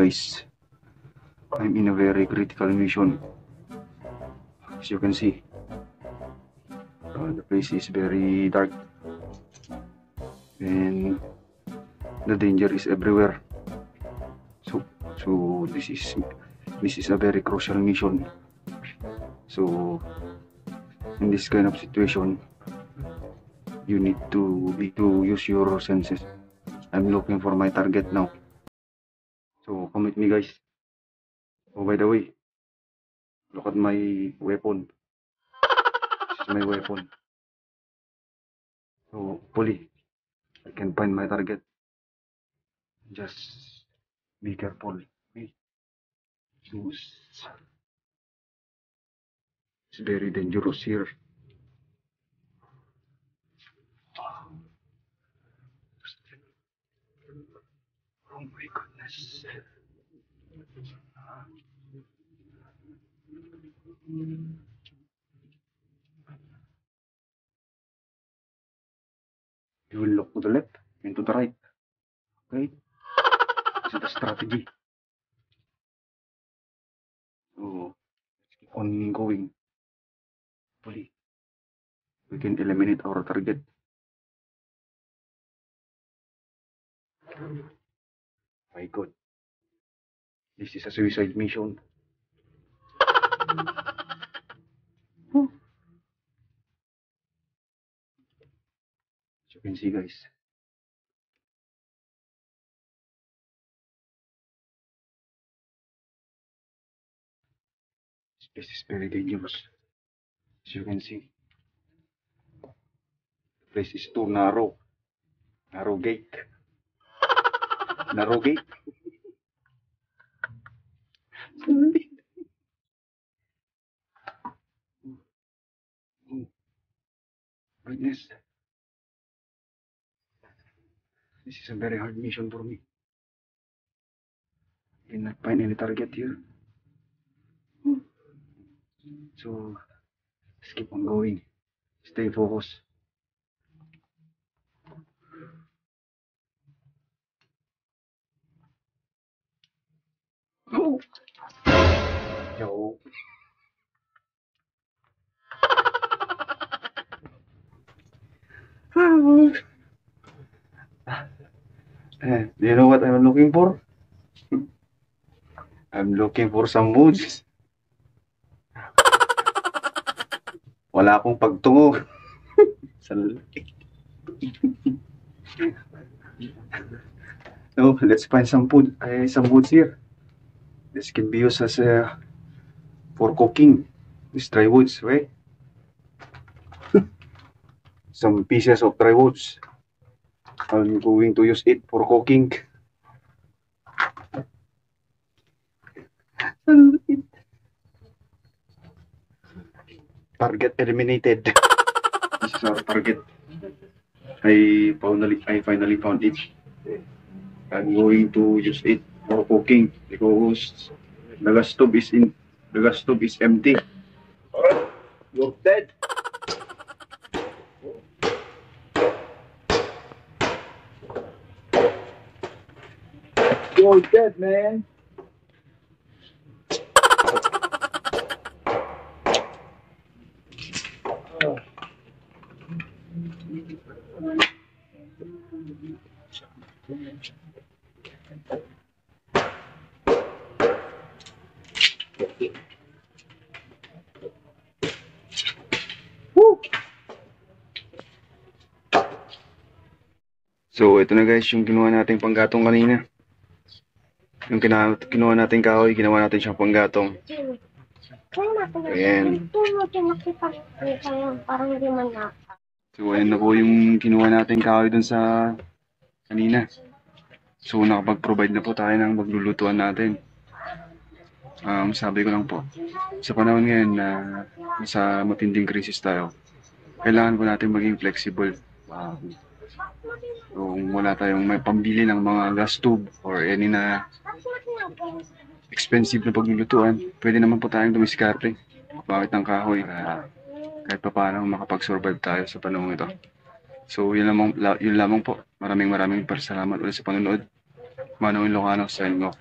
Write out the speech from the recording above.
guys, I'm in a very critical mission. As you can see, the place is very dark and the danger is everywhere. So this is a very crucial mission. So in this kind of situation, you need to use your senses. I'm looking for my target now. So come with me, guys. Oh, by the way, look at my weapon. This is my weapon. So hopefully I can find my target. Just be careful. It's very dangerous here. Oh my goodness. You will look to the left and to the right. Okay? This is the strategy. So let's keep on going. Hopefully we can eliminate our target. My God. This is a suicide mission. As you can see, guys. This place is very dangerous. As you can see, the place is too narrow. Narrow gate. Narrow gate. Oh, goodness. This is a very hard mission for me. I cannot find any target here. So let's keep on going. Stay focused. Oh. Yo. Do you know what I'm looking for? I'm looking for some woods. Wala akong pagtungo. No, let's find some food. Some woods here. This can be used as for cooking. These dry woods, right? Some pieces of dry woods. I'm going to use it for cooking. Target eliminated. This is our target. I finally found it. I'm going to use it for cooking because the gas stove is empty. You're dead. You're dead, man. So ito na guys yung ginawa nating panggatong kanina. Yung kinuha nating kahoy, ginawa natin siyang panggatong. Ayan. So ayan na po yung kinuha nating kahoy dun sa kanina. So nakapag-provide na po tayo ng maglulutuan natin. Sabi ko lang po, sa panahon ngayon na sa matinding krisis tayo, kailangan po natin maging flexible. Kung wala tayong may pambili ng mga gas tube or any na expensive na paglulutuan, pwede naman po tayong dumiskarte. Bakit ng kahoy? Kahit pa paano makapag-survive tayo sa panahon ito. So yun lamang po. Maraming salamat ulit sa panonood. Manong Ilocano, signing off.